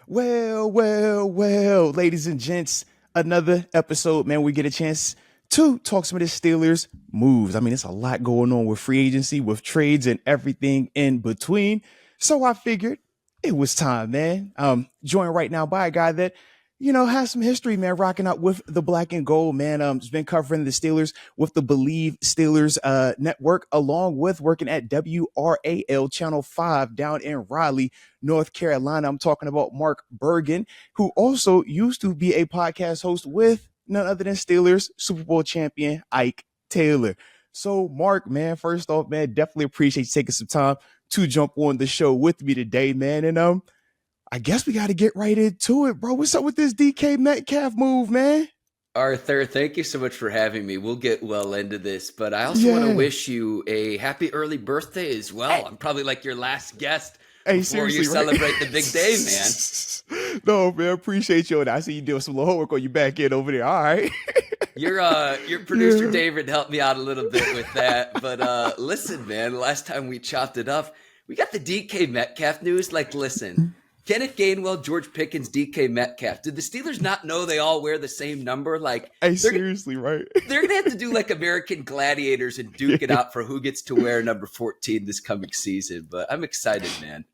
Well, ladies and gents, another episode, man. We get a chance to talk some of the Steelers moves. I mean, it's a lot going on with free agency, with trades, and everything in between. So I figured it was time, man. Joined right now by a guy that has some history, man, rocking out with the black and gold, man. Has been covering the Steelers with the Bleav Steelers network, along with working at WRAL Channel 5 down in Raleigh, North Carolina. I'm talking about Mark Bergin, who also used to be a podcast host with none other than Steelers Super Bowl champion Ike Taylor. So, Mark, man, first off, man, definitely appreciate you taking some time to jump on the show with me today, man. And I guess we got to get right into it, bro. What's up with this DK Metcalf move, man? Arthur, thank you so much for having me. We'll get well into this, but I also want to wish you a happy early birthday as well. I'm probably like your last guest before you celebrate the big day, man. No, man, appreciate you. And I see you doing some little homework on your back end over there. All right. Your producer, David, helped me out a little bit with that. But listen, man, last time we chopped it up, we got the DK Metcalf news. Like, listen. Kenneth Gainwell, George Pickens, DK Metcalf. Did the Steelers not know they all wear the same number? Like, seriously, right? They're going to have to do like American Gladiators and duke it out for who gets to wear number 14 this coming season. But I'm excited, man.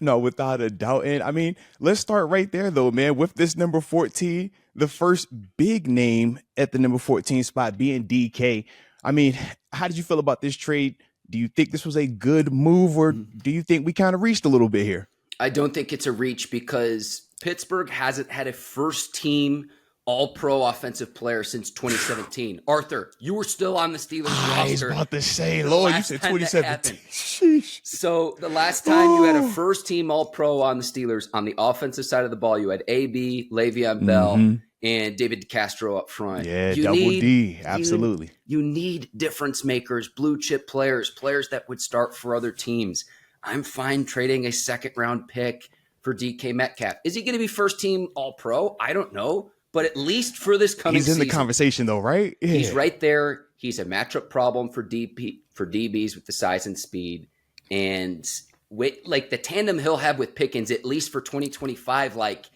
No, without a doubt. And I mean, let's start right there, though, man. With this number 14, the first big name at the number 14 spot being DK. I mean, how did you feel about this trade? Do you think this was a good move, or do you think we kind of reached a little bit here? I don't think it's a reach because Pittsburgh hasn't had a first-team all-pro offensive player since 2017. Arthur, you were still on the Steelers roster. I was about to say, Lord, you said 2017. So the last time you had a first-team all-pro on the Steelers, on the offensive side of the ball, you had AB, Le'Veon Bell, and David DeCastro up front. Yeah, D, absolutely. You need difference makers, blue-chip players that would start for other teams. I'm fine trading a second-round pick for DK Metcalf. Is he going to be first-team All-Pro? I don't know. But at least for this coming season. He's in the conversation, though, right? Yeah. He's right there. He's a matchup problem for DBs with the size and speed. And like the tandem he'll have with Pickens, at least for 2025, like,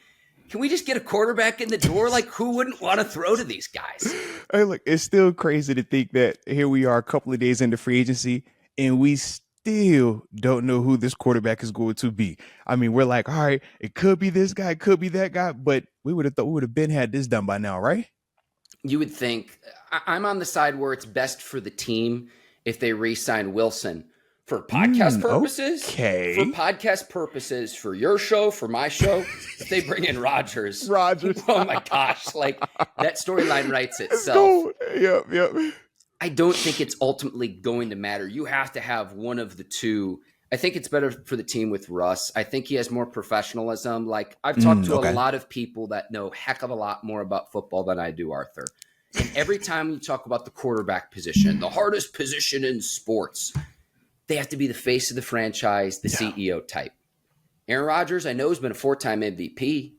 can we just get a quarterback in the door? Like, who wouldn't want to throw to these guys? Hey, look, it's still crazy to think that here we are a couple of days into free agency, and we still don't know who this quarterback is going to be. I mean, we're like, all right, it could be this guy, it could be that guy, but we would have thought we would have been had this done by now, right? You would think. I'm on the side where it's best for the team if they re-sign Wilson for podcast purposes. Okay. For podcast purposes, for your show, for my show, if they bring in Rodgers. Oh my gosh, like that storyline writes itself. Yep. I don't think it's ultimately going to matter. You have to have one of the two. I think it's better for the team with Russ. I think he has more professionalism. Like, I've talked to a lot of people that know a heck of a lot more about football than I do, Arthur. And every time you talk about the quarterback position, the hardest position in sports, they have to be the face of the franchise, the CEO type. Aaron Rodgers, I know, has been a 4-time MVP,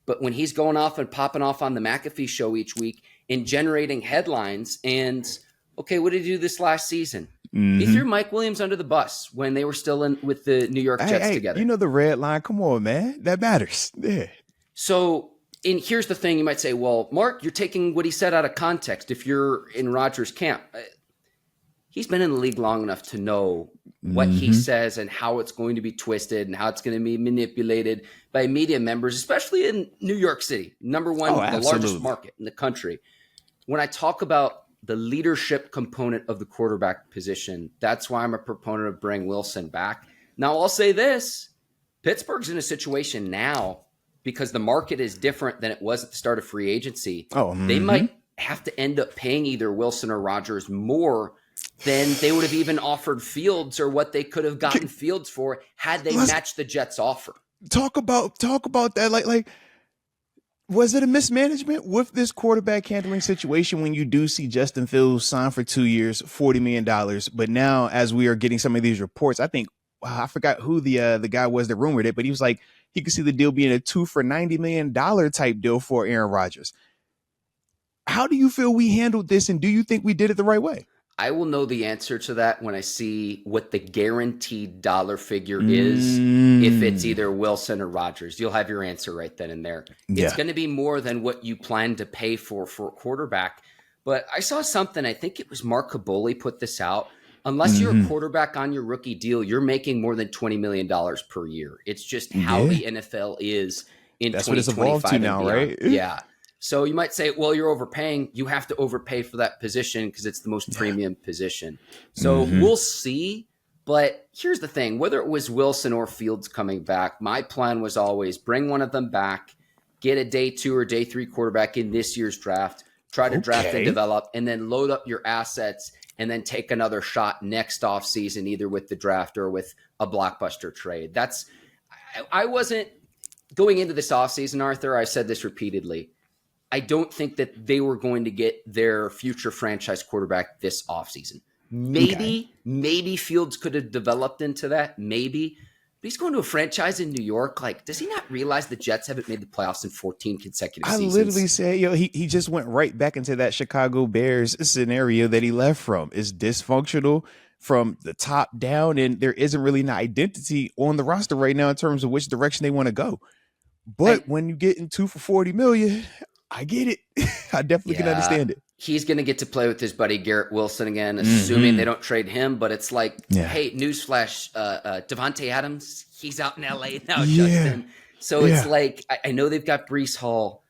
but when he's going off and popping off on the McAfee show each week and generating headlines and – okay, what did he do this last season? He threw Mike Williams under the bus when they were still in with the New York Jets together. You know the red line. Come on, man. That matters. Yeah. So, and here's the thing. You might say, well, Mark, you're taking what he said out of context if you're in Rodgers' camp. He's been in the league long enough to know what he says and how it's going to be twisted and how it's going to be manipulated by media members, especially in New York City, number one, the largest market in the country. When I talk about the leadership component of the quarterback position, that's why I'm a proponent of bringing Wilson back. Now, I'll say this. Pittsburgh's in a situation now because the market is different than it was at the start of free agency. They might have to end up paying either Wilson or Rodgers more than they would have even offered Fields or what they could have gotten Fields for had they matched the Jets' offer. Talk about that. Like, was it a mismanagement with this quarterback handling situation when you do see Justin Fields sign for 2 years, $40 million? But now, as we are getting some of these reports, I think, I forgot who the guy was that rumored it, but he was like, he could see the deal being a 2 for $90 million type deal for Aaron Rodgers. How do you feel we handled this, and do you think we did it the right way? I will know the answer to that when I see what the guaranteed dollar figure is. If it's either Wilson or Rodgers, you'll have your answer right then and there. It's going to be more than what you plan to pay for a quarterback. But I saw something, I think it was Mark Caboli put this out. Unless you're a quarterback on your rookie deal, you're making more than $20 million per year. It's just how the NFL is in 2025. That's what it's evolved to now, right? Yeah. So you might say, well, you're overpaying. You have to overpay for that position because it's the most premium position. So we'll see. But here's the thing. Whether it was Wilson or Fields coming back, my plan was always bring one of them back, get a day 2 or day 3 quarterback in this year's draft, try to draft and develop, and then load up your assets and then take another shot next offseason, either with the draft or with a blockbuster trade. I wasn't going into this offseason, Arthur. I said this repeatedly. I don't think that they were going to get their future franchise quarterback this offseason. Maybe Fields could have developed into that. Maybe. But he's going to a franchise in New York. Like, does he not realize the Jets haven't made the playoffs in 14 consecutive seasons? I literally said, he just went right back into that Chicago Bears scenario that he left from. It's dysfunctional from the top down, and there isn't really an identity on the roster right now in terms of which direction they want to go. But when you get in 2 for $40 million, I get it. I definitely can understand it. He's going to get to play with his buddy Garrett Wilson again, assuming they don't trade him. But it's like, hey, newsflash, Devontae Adams, he's out in L.A. now, Justin. So it's like, I know they've got Breece Hall.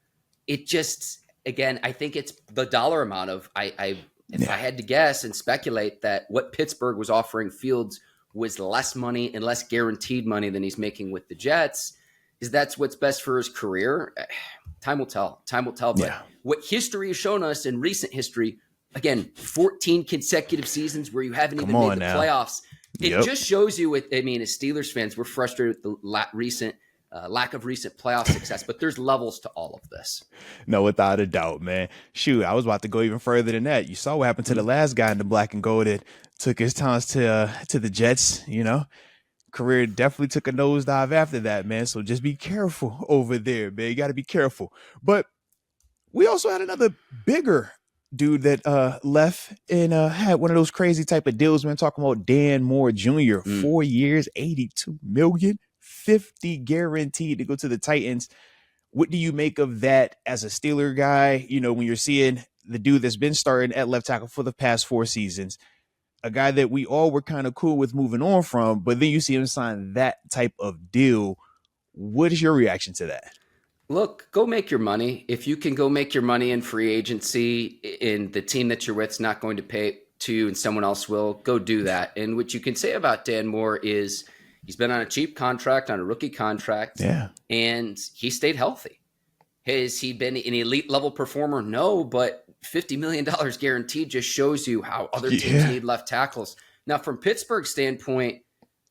It just, again, I think it's the dollar amount of, if I had to guess and speculate that what Pittsburgh was offering Fields was less money and less guaranteed money than he's making with the Jets, is that's what's best for his career. Time will tell. But what history has shown us in recent history, again, 14 consecutive seasons where you haven't even made the playoffs. It just shows you, as Steelers fans, we're frustrated with the recent lack of recent playoff success, but there's levels to all of this. No, without a doubt, man. Shoot, I was about to go even further than that. You saw what happened to the last guy in the black and gold that took his talents to the Jets, Career definitely took a nosedive after that, man. So just be careful over there, man. You got to be careful. But we also had another bigger dude that left and had one of those crazy type of deals, man. Talking about Dan Moore Jr. 4 years, $82 million, $50 guaranteed to go to the Titans. What do you make of that as a Steeler guy? When you're seeing the dude that's been starting at left tackle for the past 4 seasons, a guy that we all were kind of cool with moving on from, but then you see him sign that type of deal. What is your reaction to that? Look, go make your money. If you can go make your money in free agency and the team that you're with is not going to pay to you and someone else will, go do that. And what you can say about Dan Moore is he's been on a cheap contract, on a rookie contract, and he stayed healthy. Has he been an elite level performer? No, but $50 million guaranteed just shows you how other teams need left tackles. Now, from Pittsburgh's standpoint,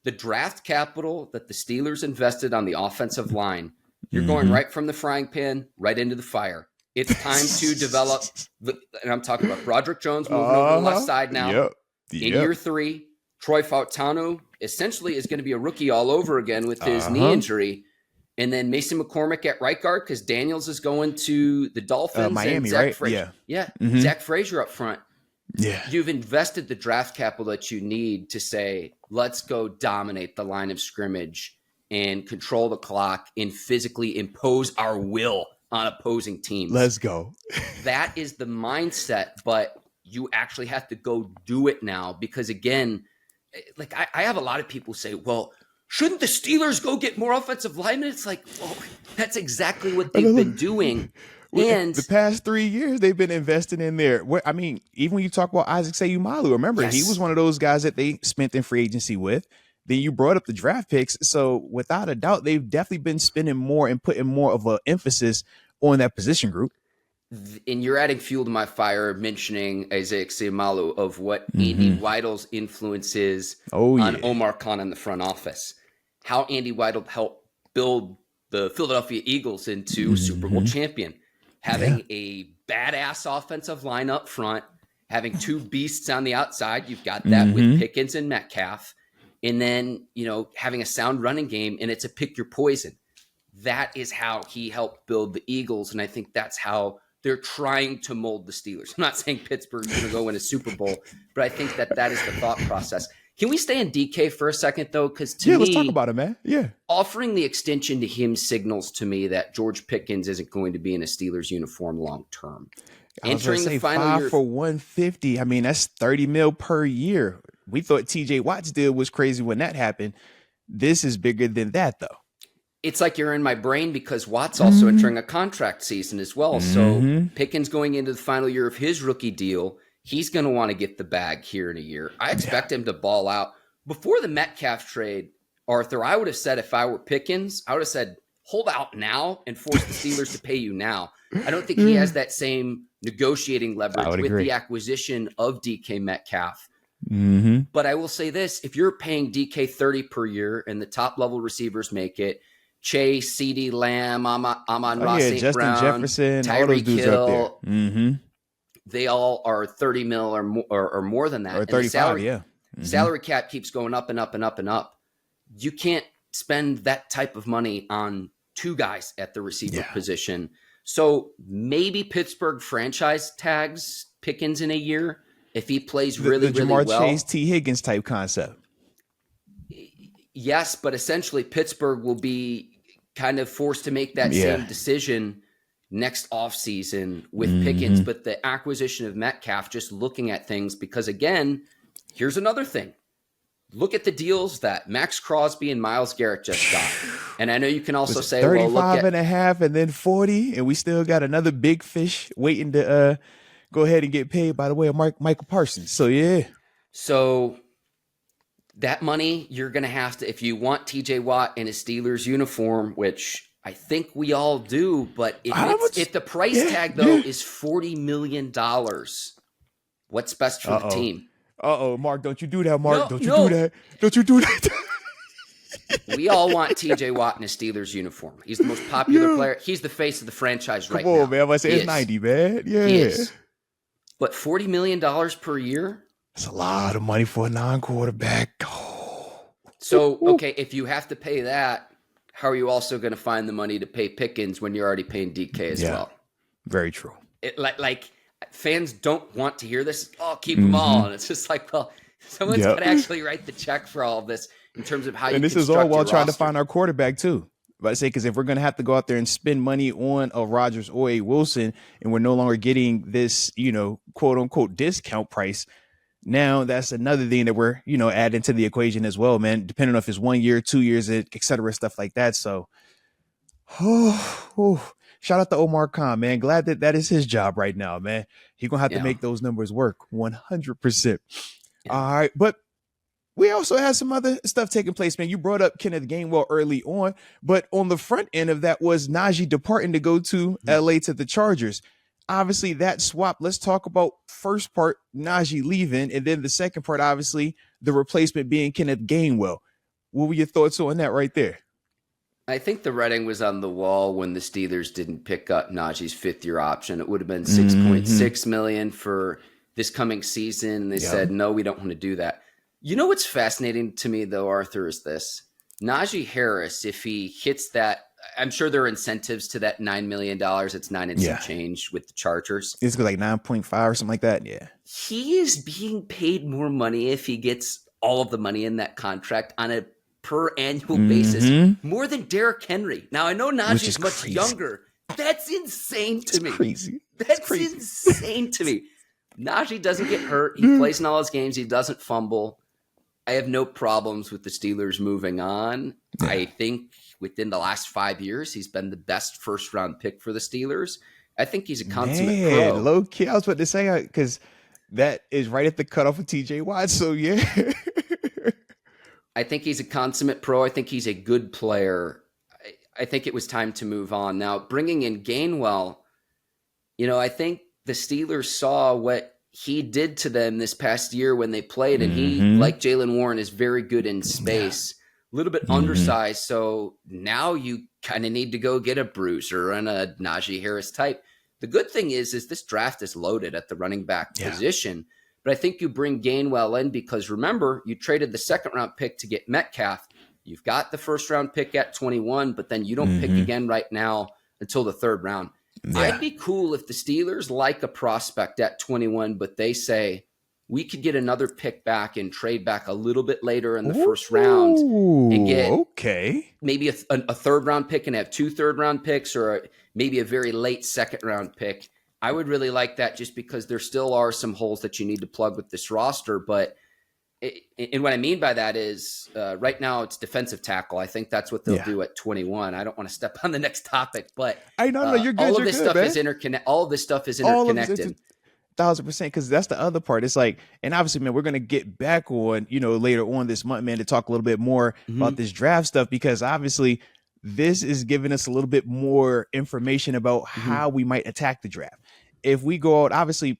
the draft capital that the Steelers invested on the offensive line, you're going right from the frying pan right into the fire. It's time to develop, and I'm talking about Broderick Jones moving over the left side now. In year 3, Troy Fautanu essentially is going to be a rookie all over again with his knee injury. And then Mason McCormick at right guard because Daniels is going to the Dolphins. Miami, and Zach right? Zach Frazier up front. Yeah. You've invested the draft capital that you need to say, let's go dominate the line of scrimmage and control the clock and physically impose our will on opposing teams. Let's go. That is the mindset, but you actually have to go do it now because, again, like I have a lot of people say, well, shouldn't the Steelers go get more offensive linemen? It's like, well, that's exactly what they've been doing. And the past 3 years, they've been investing in there. Even when you talk about Isaac Seumalo, remember, he was one of those guys that they spent in free agency with. Then you brought up the draft picks. So without a doubt, they've definitely been spending more and putting more of an emphasis on that position group. And you're adding fuel to my fire mentioning Isaac Seumalo of what Andy Weidl's influence is on Omar Khan in the front office. How Andy Weidl helped build the Philadelphia Eagles into a Super Bowl champion. Having a badass offensive line up front, having 2 beasts on the outside. You've got that with Pickens and Metcalf. And then, having a sound running game, and it's a pick your poison. That is how he helped build the Eagles. And I think that's how they're trying to mold the Steelers. I'm not saying Pittsburgh's going to go win a Super Bowl, but I think that is the thought process. Can we stay in DK for a second, though? Because to me, let's talk about it, man. Yeah. Offering the extension to him signals to me that George Pickens isn't going to be in a Steelers uniform long term. Entering the final year for 150. I mean, that's 30 mil per year. We thought TJ Watt's deal was crazy when that happened. This is bigger than that, though. It's like you're in my brain because Watt's also entering a contract season as well. So Pickens going into the final year of his rookie deal, he's going to want to get the bag here in a year. I expect him to ball out. Before the Metcalf trade, Arthur, I would have said if I were Pickens, I would have said, hold out now and force the Steelers to pay you now. I don't think he has that same negotiating leverage with the acquisition of DK Metcalf. But I will say this, if you're paying DK 30 per year and the top level receivers make it, Chase, CeeDee Lamb, Amon-Ra St. Justin Brown, Jefferson, all those Tyreek dudes Hill, up there. They all are 30 mil or more than that. Or 35, salary cap keeps going up and up and up and up. You can't spend that type of money on two guys at the receiver position. So maybe Pittsburgh franchise tags Pickens in a year if he plays really Jamar well. Chase, T. Higgins type concept. Yes, but essentially Pittsburgh will be kind of forced to make that same decision next offseason with Pickens. But the acquisition of Metcalf, just looking at things, because again, here's another thing. Look at the deals that Max Crosby and Myles Garrett just got. And I know you can also say, 35 well, look at, and a half and then 40, and we still got another big fish waiting to go ahead and get paid by the way of Michael Parsons. So, yeah. So that money you're going to have to, if you want TJ Watt in a Steelers uniform, which I think we all do, but if the price tag, though, is $40 million, what's best for the team? Mark, don't you do that, Mark. Don't you do that. Don't you do that. We all want TJ Watt in a Steelers uniform. He's the most popular player. He's the face of the franchise right now. Come on, man. I'm about to say it's 90, man. Yeah. He is. But $40 million per year? That's a lot of money for a non-quarterback. Oh. So, okay, if you have to pay that, how are you also going to find the money to pay Pickens when you're already paying DK as well? Very true. Like fans don't want to hear this. Oh, keep them all. And it's just like, well, someone's got to actually write the check for all of this in terms of how you construct your roster. And this is all while trying to find our quarterback too. But I say, because if we're going to have to go out there and spend money on a Rodgers or a Wilson, and we're no longer getting this, quote unquote discount price, now that's another thing that we're, adding to the equation as well, man, depending on if it's 1 year, 2 years, et cetera, stuff like that. So, shout out to Omar Khan, man. Glad that is his job right now, man. He's going to have to make those numbers work 100%. Yeah. All right. But we also had some other stuff taking place, man. You brought up Kenneth Gainwell early on, but on the front end of that was Najee departing to go to LA to the Chargers. Obviously, that swap. Let's talk about first part, Najee leaving, and then the second part, obviously, the replacement being Kenneth Gainwell. What were your thoughts on that right there? I think the writing was on the wall when the Steelers didn't pick up Najee's fifth-year option. It would have been $6.6 million for this coming season. They said, no, we don't want to do that. You know what's fascinating to me, though, Arthur, is this. Najee Harris, if he hits that, I'm sure there are incentives to that $9 million. It's 9 and some change with the Chargers. It's like 9.5 or something like that. Yeah. He is being paid more money if he gets all of the money in that contract on a per annual basis, more than Derrick Henry. Now, I know Najee's much younger. That's insane to me. Crazy. That's insane to me. Najee doesn't get hurt. He plays in all his games. He doesn't fumble. I have no problems with the Steelers moving on. Yeah. I think within the last 5 years, he's been the best first-round pick for the Steelers. I think he's a consummate pro. Low key, I was about to say, because that is right at the cutoff of TJ Watt, so yeah. I think he's a consummate pro. I think he's a good player. I think it was time to move on. Now, bringing in Gainwell, I think the Steelers saw what he did to them this past year when they played, and he, like Jaylen Warren, is very good in space, a little bit undersized. So now you kind of need to go get a bruiser and a Najee Harris type. The good thing is this draft is loaded at the running back position. But I think you bring Gainwell in because, remember, you traded the second-round pick to get Metcalf. You've got the first-round pick at 21, but then you don't pick again right now until the third round. I'd be cool if the Steelers like a prospect at 21, but they say we could get another pick back and trade back a little bit later in the first round and get maybe a third round pick and have 2 third-round picks, or maybe a very late second-round pick. I would really like that, just because there still are some holes that you need to plug with this roster. But and what I mean by that is right now it's defensive tackle. I think that's what they'll do at 21. I don't want to step on the next topic, but I know, you're good. All of this stuff is interconnected. All of this stuff is interconnected. 1,000%, because that's the other part. It's like, and obviously, man, we're going to get back on, later on this month, man, to talk a little bit more about this draft stuff, because obviously this is giving us a little bit more information about how we might attack the draft. If we go out, obviously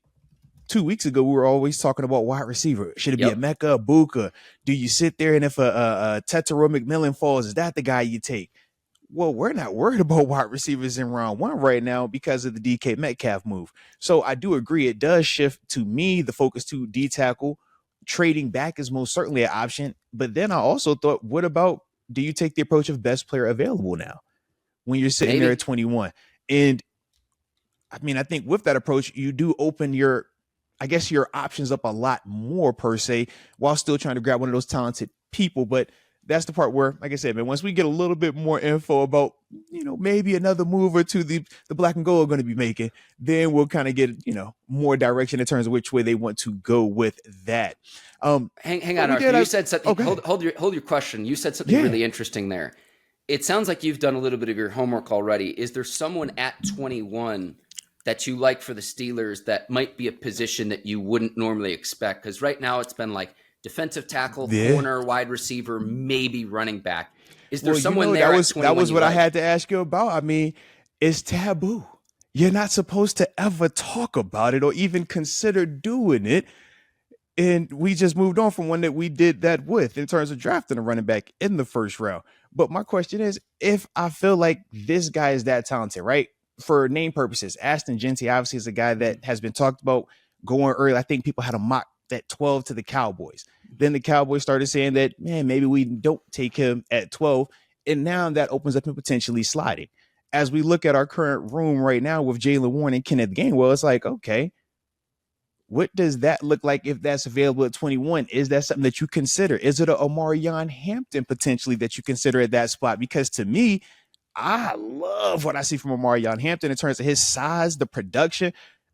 2 weeks ago, we were always talking about wide receiver. Should it be a Mecca, a Buka? Do you sit there and if a Tetero McMillan falls, is that the guy you take? Well, we're not worried about wide receivers in round 1 right now because of the DK Metcalf move. So I do agree. It does shift, to me, the focus to D tackle. Trading back is most certainly an option. But then I also thought, what about, do you take the approach of best player available now when you're sitting there at 21? And I mean, I think with that approach, you do open your options up a lot more, per se, while still trying to grab one of those talented people. But that's the part where, like I said, man, once we get a little bit more info about, maybe another move or two the black and gold are going to be making, then we'll kind of get, more direction in terms of which way they want to go with that. Hang on, Arthur. You said something. Hold your question. You said something really interesting there. It sounds like you've done a little bit of your homework already. Is there someone at 21 that you like for the Steelers that might be a position that you wouldn't normally expect? Because right now it's been like defensive tackle, corner, wide receiver, maybe running back. Is there someone there? That was what I had to ask you about. I mean, it's taboo. You're not supposed to ever talk about it or even consider doing it. And we just moved on from one that we did that with in terms of drafting a running back in the first round. But my question is, if I feel like this guy is that talented, right? For name purposes, Ashton Jeanty obviously is a guy that has been talked about going early. I think people had a mock at 12 to the Cowboys. Then the Cowboys started saying that, man, maybe we don't take him at 12. And now that opens up him potentially sliding. As we look at our current room right now with Jaylen Warren and Kenneth Gainwell, it's like, okay, what does that look like if that's available at 21? Is that something that you consider? Is it a Omarion Hampton potentially that you consider at that spot? Because to me, I love what I see from Omarion Hampton in terms of his size, the production.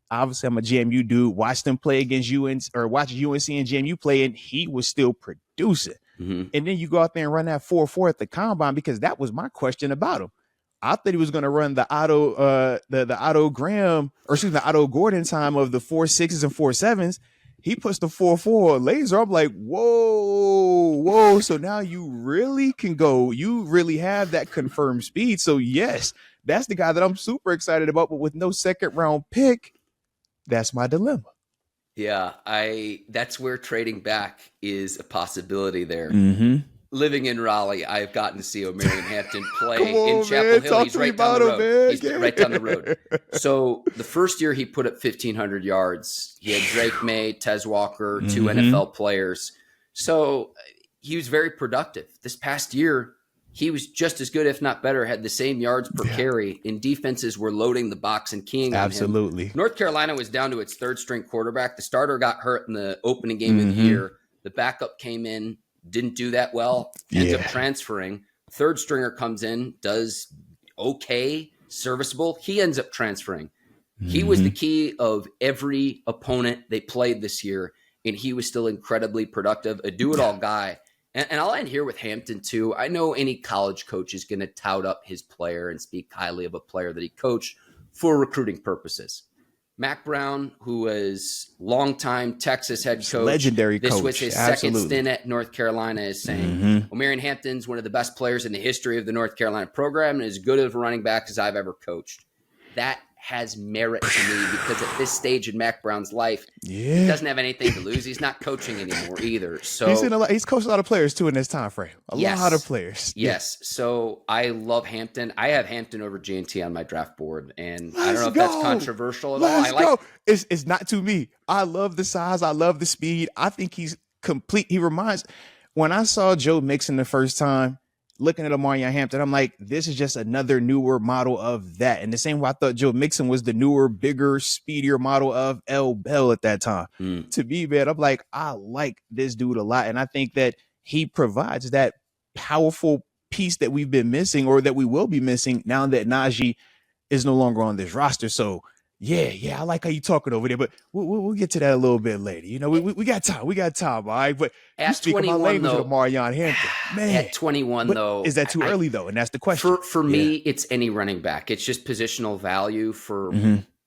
Obviously, I'm a JMU dude. Watched him play against UNC, or watch UNC and JMU play, and he was still producing. And then you go out there and run that 4.4 at the combine, because that was my question about him. I thought he was going to run the Otto Graham, or excuse me, the Otto Gordon time of the 4.6s and 4.7s. He puts the 4.4 laser. I'm like, whoa. So now you really can go. You really have that confirmed speed. So yes, that's the guy that I'm super excited about. But with no second round pick, that's my dilemma. Yeah, that's where trading back is a possibility there. Living in Raleigh, I've gotten to see Omarion Hampton play in Chapel Hill. He's right down the road. He's right down the road. So the first year he put up 1,500 yards. He had Drake May, Tez Walker, 2 NFL players. So he was very productive. This past year, he was just as good, if not better, had the same yards per carry, and defenses were loading the box and keying on him. North Carolina was down to its third-string quarterback. The starter got hurt in the opening game of the year. The backup came in, didn't do that well, ends up transferring. Third stringer comes in, does okay, serviceable. He ends up transferring. He was the key of every opponent they played this year, and he was still incredibly productive, a do-it-all guy. And I'll end here with Hampton, too. I know any college coach is going to tout up his player and speak highly of a player that he coached for recruiting purposes. Mac Brown, who was longtime Texas head coach. Legendary coach. This was his second stint at North Carolina, is saying, Omarion Hampton's one of the best players in the history of the North Carolina program and as good of a running back as I've ever coached. That has merit to me, because at this stage in Mac Brown's life, he doesn't have anything to lose. He's not coaching anymore either. So he's coached a lot of players too in this time frame. A lot of players. Yes. So I love Hampton. I have Hampton over G&T on my draft board, and I don't know if that's controversial at all. I like it's not to me. I love the size. I love the speed. I think he's complete. He reminds, when I saw Joe Mixon the first time, looking at Omarion Hampton, I'm like, this is just another newer model of that. And the same way I thought Joe Mixon was the newer, bigger, speedier model of L. Bell at that time. To me, man, I'm like, I like this dude a lot. And I think that he provides that powerful piece that we've been missing, or that we will be missing now that Najee is no longer on this roster. So yeah, I like how you talking over there, but we'll get to that a little bit later. You know, we got time. We got time, all right? But you At speak my 21, language though, with Omarion Hampton. Man. At 21, But though. is that too early, though? And that's the question. For me, it's any running back. It's just positional value for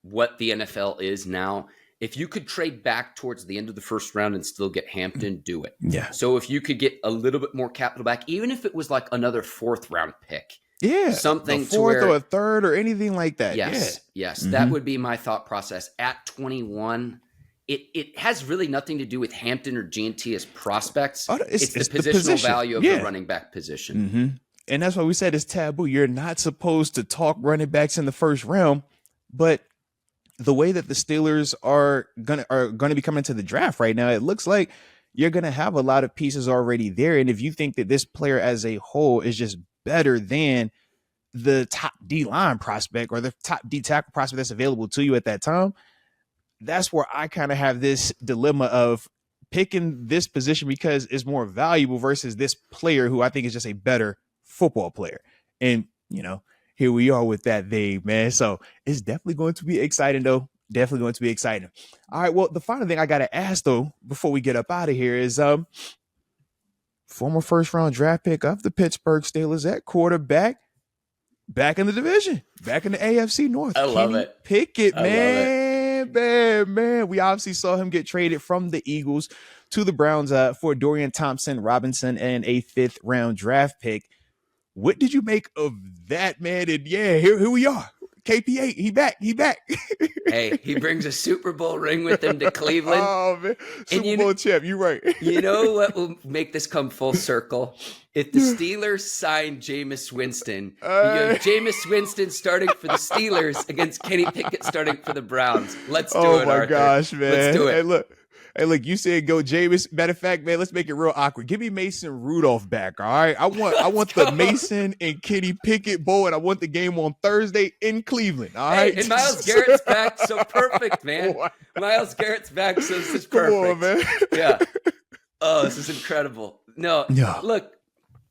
what the NFL is now. If you could trade back towards the end of the first round and still get Hampton, do it. Yeah. So if you could get a little bit more capital back, even if it was like another 4th round pick. Yeah. Something a 4th or a 3rd or anything like that. Yes. That would be my thought process. At 21, it has really nothing to do with Hampton or G&T as prospects. It's the positional value of the running back position. And that's why we said it's taboo. You're not supposed to talk running backs in the first round, but the way that the Steelers are gonna be coming to the draft right now, it looks like you're gonna have a lot of pieces already there. And if you think that this player as a whole is just better than the top D line prospect or the top D tackle prospect that's available to you at that time, that's where I kind of have this dilemma of picking this position because it's more valuable versus this player who I think is just a better football player. And, you know, here we are with that thing, man. So it's definitely going to be exciting, though. Definitely going to be exciting. All right. Well, the final thing I got to ask, though, before we get up out of here is former first-round draft pick of the Pittsburgh Steelers at quarterback, back in the division, back in the AFC North. I love it. Pickett, man. We obviously saw him get traded from the Eagles to the Browns for Dorian Thompson-Robinson and a 5th-round draft pick. What did you make of that, man? And yeah, here we are. KP8, he back. Hey, he brings a Super Bowl ring with him to Cleveland. Oh, man. Super Bowl champ, you're right. You know what will make this come full circle? If the Steelers sign Jameis Winston, you have Jameis Winston starting for the Steelers against Kenny Pickett starting for the Browns. Let's do it, Oh, my Arthur. gosh, man. Let's do it. Hey, look, you said go Jameis. Matter of fact, man, let's make it real awkward. Give me Mason Rudolph back, all right? I want the Mason and Kenny Pickett Bowl, and I want the game on Thursday in Cleveland, all right? And Myles Garrett's back, so perfect, man. Myles Garrett's back, so this is perfect. Come on, man. Yeah. Oh, this is incredible. No, look,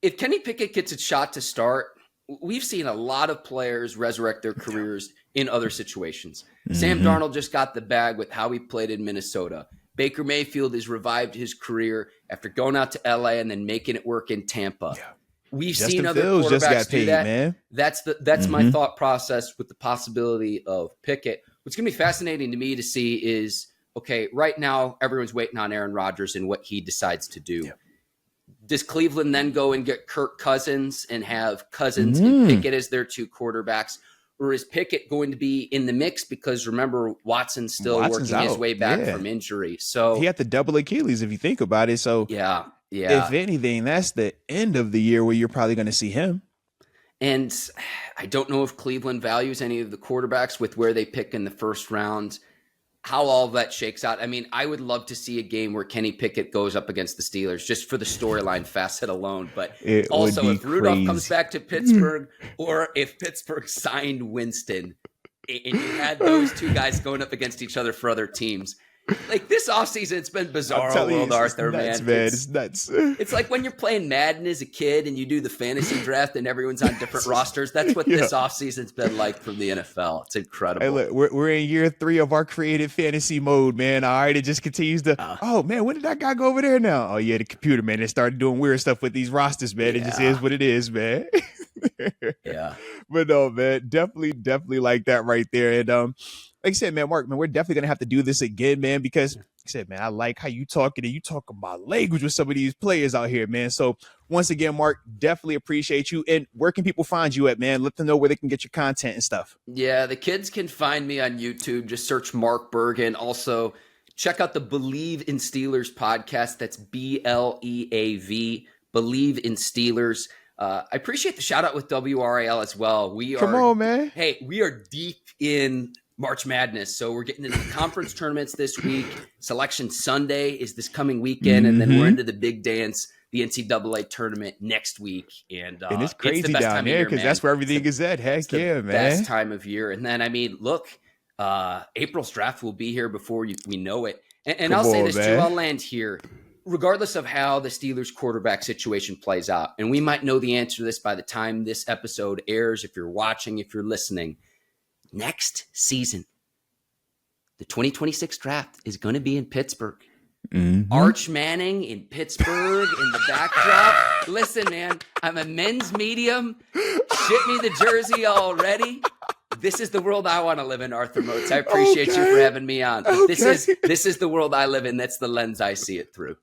if Kenny Pickett gets a shot to start, we've seen a lot of players resurrect their careers in other situations. Sam Darnold just got the bag with how he played in Minnesota. Baker Mayfield has revived his career after going out to LA and then making it work in Tampa. Yeah. We've seen other quarterbacks do that. Man. That's my thought process with the possibility of Pickett. What's going to be fascinating to me to see is, okay, right now everyone's waiting on Aaron Rodgers and what he decides to do. Yeah. Does Cleveland then go and get Kirk Cousins and have Cousins and Pickett as their 2 quarterbacks? Or is Pickett going to be in the mix? Because remember, Watson's working his way back from injury. So he had the double Achilles, if you think about it. So yeah. If anything, that's the end of the year where you're probably going to see him. And I don't know if Cleveland values any of the quarterbacks with where they pick in the first round, how all of that shakes out. I mean, I would love to see a game where Kenny Pickett goes up against the Steelers just for the storyline facet alone. But also, if Rudolph comes back to Pittsburgh or if Pittsburgh signed Winston and you had those 2 guys going up against each other for other teams, like this offseason, it's been bizarre world, Arthur, man. It's nuts. It's like when you're playing Madden as a kid and you do the fantasy draft and everyone's on different rosters. That's what this offseason's been like from the NFL. It's incredible. Hey, look, we're in year 3 of our creative fantasy mode, man. All right, it just continues to. Oh man, when did that guy go over there now? Oh yeah, the computer, man. It started doing weird stuff with these rosters, man. It just is what it is, man. Yeah, but no, man, definitely like that right there. And like I said, man, Mark, man, we're definitely going to have to do this again, man, because like I said, man, I like how you talking and you talk about language with some of these players out here, man. So once again, Mark, definitely appreciate you. And where can people find you at, man? Let them know where they can get your content and stuff. Yeah, the kids can find me on YouTube. Just search Mark Bergin. Also, check out the Bleav In Steelers podcast. That's BLEAV, Bleav In Steelers. I appreciate the shout out with WRAL as well. Come on, man. Hey, we are deep in March Madness. So we're getting into the conference tournaments this week. Selection Sunday is this coming weekend. And then we're into the big dance the NCAA tournament next week. And it's the crazy best down time of there year, because man. that's where everything is at. Heck It's the yeah, man. best time of year. And then, I mean, look, April's draft will be here before we know it. And I'll say this too, I'll land here. Regardless of how the Steelers quarterback situation plays out, and we might know the answer to this by the time this episode airs, if you're watching, if you're listening, next season, the 2026 draft is going to be in Pittsburgh. Mm-hmm. Arch Manning in Pittsburgh in the backdrop. Listen, man, I'm a men's medium. Ship me the jersey already. This is the world I want to live in, Arthur Moats. I appreciate you for having me on. This is the world I live in. That's the lens I see it through.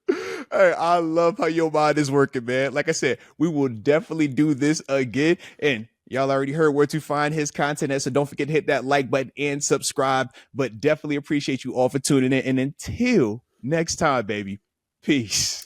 Hey, I love how your mind is working, man. Like I said, we will definitely do this again. And y'all already heard where to find his content at, so don't forget to hit that like button and subscribe. But definitely appreciate you all for tuning in. And until next time, baby, peace.